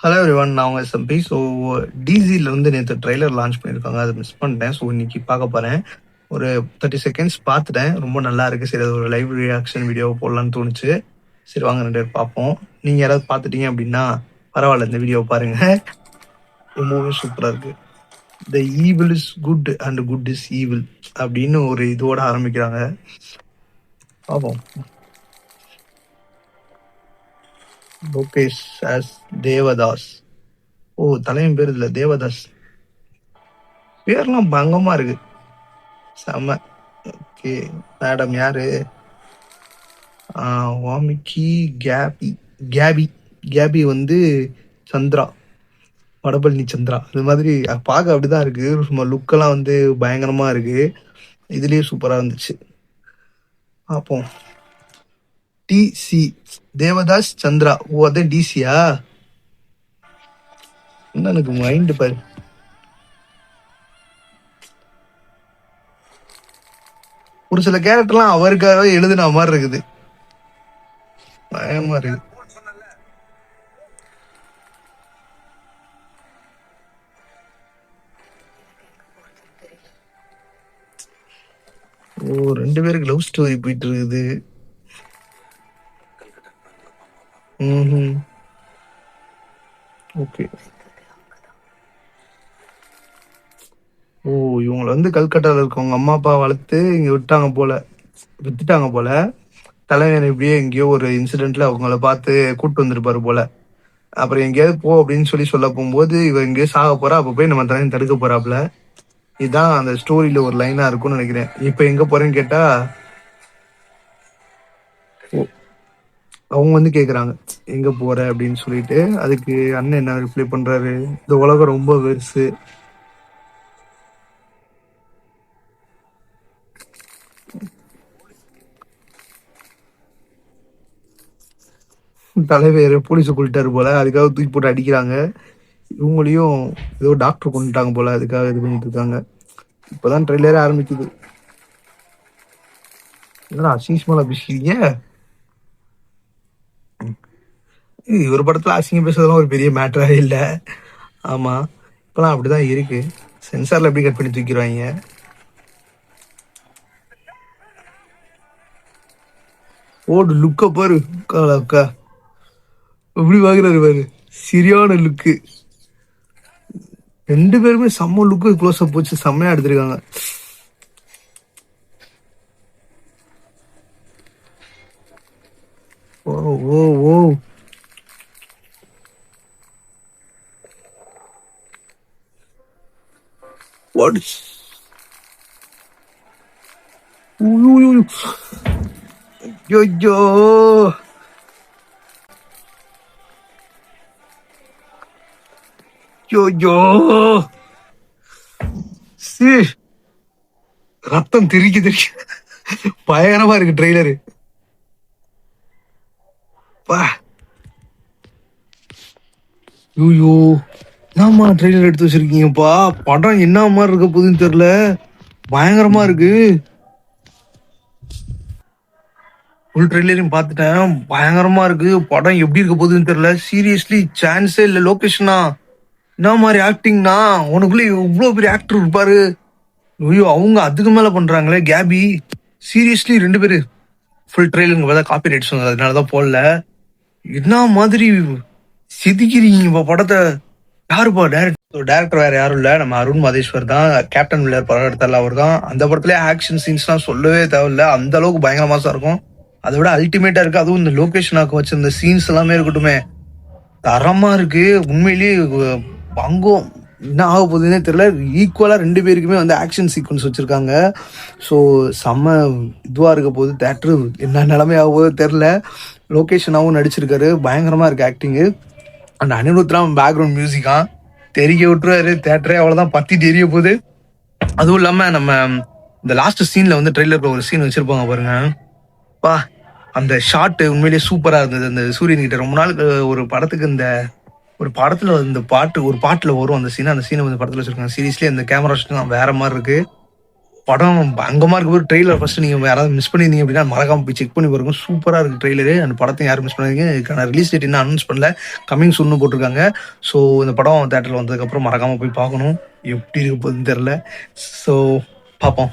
Hello everyone, நான் உங்க SMP. So டிசியில் வந்து நேற்று ட்ரெய்லர் லான்ச் பண்ணியிருக்காங்க, அதை மிஸ் பண்ணிட்டேன். ஸோ இன்னைக்கு பார்க்க போகிறேன். ஒரு 30 செகண்ட்ஸ் பார்த்துட்டேன், ரொம்ப நல்லா இருக்குது. சரி, அது ஒரு லைவ் ரியாக்ஷன் வீடியோ போடலான்னு தோணுச்சு. சரி, வாங்க 2 பேர் பார்ப்போம். நீங்கள் யாராவது பார்த்துட்டீங்க அப்படின்னா பரவாயில்ல, இந்த வீடியோ பாருங்கள். ரொம்பவே சூப்பராக இருக்குது. த evil is good and good is evil அப்படின்னு ஒரு இதோட ஆரம்பிக்கிறாங்க. பார்ப்போம். லோகேஷ் as தேவதாஸ். ஓ, தலைவன் பேர் இதுல தேவதாஸ். பேர்லாம் பங்கமா இருக்கு, செம்ம. ஓகே, மேடம் யாரு? வாமிக்கி கேபி. கேபி கேபி வந்து சந்திரா, வடபழனி சந்திரா. அது மாதிரி பார்க்க அப்படிதான் இருக்கு. சும்மா லுக்கெல்லாம் வந்து பயங்கரமா இருக்கு. இதுலயே சூப்பரா இருந்துச்சு. பார்ப்போம். டிசி தேவதாஸ் சந்திரா. ஓ, அதான் டிசியா? என்ன எனக்கு மைண்ட் பாரு. ஒரு சில கேரக்டர்லாம் அவருக்காகவே எழுதுன மாதிரி இருக்குது, பயமா இருக்கு. ஓ, 2 பேருக்கு லவ் ஸ்டோரி போயிட்டு இருக்குது. ஓகே. ஓ, இவங்களை வந்து கல்கட்டாவில் இருக்கவங்க அம்மா அப்பா வளர்த்து இங்க விட்டாங்க போல, வித்துட்டாங்க போல. தலைவர் இப்படியே எங்கேயோ ஒரு இன்சிடென்ட்ல அவங்கள பார்த்து கூட்டு வந்திருப்பாரு போல. அப்புறம் எங்கேயாவது போ அப்படின்னு சொல்ல போகும்போது இவ எங்கேயோ சாக போறா. அப்ப போய் நம்ம தலைவன் தடுக்க போறாப்ல. இதுதான் அந்த ஸ்டோரியில ஒரு லைனா இருக்கும்னு நினைக்கிறேன். இப்ப எங்க போறேன்னு கேட்டா அவங்க வந்து கேக்குறாங்க எங்க போற அப்படின்னு சொல்லிட்டு. அதுக்கு அண்ணன் என்ன ரிப்ளை பண்றாரு? இந்த உலகம் ரொம்ப பெருசு, தலைவர் போலீஸை கொண்டுட்டாரு போல, அதுக்காக தூக்கி போட்டு அடிக்கிறாங்க. இவங்களையும் ஏதோ டாக்டர் கொண்டுட்டாங்க போல, அதுக்காக இது பண்ணிட்டு இருக்காங்க. இப்பதான் ட்ரெய்லரே ஆரம்பிக்குது. என்னடா அசிங்கமால பேசுறீங்க? ஒரு படத்துல அசிங்கம் பேசுறதுலாம் ஒரு பெரிய மேட்டரே இல்லை. ஆமா, இப்பெல்லாம் அப்படிதான் இருக்கு. சென்சார்ல எப்படி கட் பண்ணி தூக்கிடுவாங்க. ஓடு லுக்க பாரு, அக்கா எப்படி வாங்குறாரு பாரு, சரியான லுக்கு. 2 பேருமே செம்ம லுக்கு, க்ளோஸ் அப் போச்சு, செம்மையா எடுத்திருக்காங்க. ஓ ஓ ஓ, வாட் ஐயோ, ஐயோ, ரத்தம் திரிக்கி திரிக்க பயங்கரமா இருக்கு ட்ரெய்லரு. ஐயோ, என்னம்மா ட்ரெய்லர் எடுத்து வச்சிருக்கீங்கப்பா? படம் என்ன மாதிரி இருக்க போகுதுன்னு தெரியல, பயங்கரமா இருக்கு. ஃபுல் ட்ரெய்லரையும் பார்த்துட்டேன், பயங்கரமா இருக்கு. படம் எப்படி இருக்க போகுதுன்னு தெரியல. சீரியஸ்லி சான்ஸே இல்லை. லொகேஷனா என்ன மாதிரி ஆக்டிங்னா, உனக்குள்ள இவ்வளோ பெரிய ஆக்டர் இருப்பாரு. ஐயோ, அவங்க அதுக்கு மேல பண்றாங்களே. கேபி சீரியஸ்லி 2 பேரு ஃபுல் ட்ரெய்லருங்க காப்பி ரைட்ஸ் வந்தது, அதனாலதான் போடல. என்ன மாதிரி செதுக்கிறீங்க படத்தை. யாருப்பா டேரக்டர்? வேற யாரும் இல்ல, நம்ம அருண் மாதேஸ்வர் தான். கேப்டன் மில்லர் படம் எடுத்தால அவர் தான். அந்த படத்துல ஆக்ஷன் சீன்ஸ்லாம் சொல்லவே தேவையில்ல, அந்த அளவுக்கு பயங்கர மாசா இருக்கும். அதை விட அல்டிமேட்டா இருக்கு. அதுவும் இந்த லொகேஷனாக்கு வச்ச இந்த சீன்ஸ் எல்லாமே இருக்கட்டுமே, தரமா இருக்கு உண்மையிலேயே. பங்கம் என்ன ஆக போகுதுன்னே தெரியல. ஈக்குவலா 2 பேருக்குமே வந்து ஆக்ஷன் சீக்வன்ஸ் வச்சிருக்காங்க. ஸோ செம்ம இதுவா இருக்க போகுது. தேட்டரு என்ன நிலைமை ஆக போகுது தெரியல. லொகேஷனாகவும் நடிச்சிருக்காரு, பயங்கரமா இருக்கு ஆக்டிங்கு. அந்த அனிருத்ராம் பேக்ரவுண்ட் மியூசிக்கா தெரிய விட்டுருவாரு. தேட்டரே அவ்வளவுதான் பத்திட்டு எரிய போகுது. அதுவும் இல்லாம நம்ம இந்த லாஸ்ட் சீன்ல வந்து ட்ரெய்லர்ல ஒரு சீன் வச்சிருப்பாங்க பாருங்க, பா அந்த ஷாட் உண்மையிலேயே சூப்பரா இருந்தது. அந்த சூரியன் கிட்ட ரொம்ப நாள் ஒரு படத்துக்கு இந்த ஒரு படத்துல இந்த பாட்டு ஒரு பாட்டுல வரும் அந்த சீன். அந்த சீனை வந்து படத்துல வச்சிருக்காங்க. சீரியஸ்லி அந்த கேமரா ஷாட் வேற மாதிரி இருக்கு. படம் பயங்கரமா இருக்கு. ஒரு ட்ரெய்லர் ஃபர்ஸ்ட் நீங்க யாராவது மிஸ் பண்ணியிருந்தீங்க அப்படின்னா மறக்காம போய் செக் பண்ணி பாருங்க. சூப்பரா இருக்கு ட்ரெய்லரு. அந்த படத்தை யாரும் மிஸ் பண்ணாதீங்க. இதுக்கான ரிலீஸ் டேட் இன்னும் அனௌன்ஸ் பண்ணல. கமிங் சூன்னு போட்டிருக்காங்க. ஸோ இந்த படம் தேட்டரில் வந்ததுக்கப்புறம் மறக்காம போய் பார்க்கணும். எப்படி இருக்க போகுதுன்னு தெரில. ஸோ பார்ப்போம்.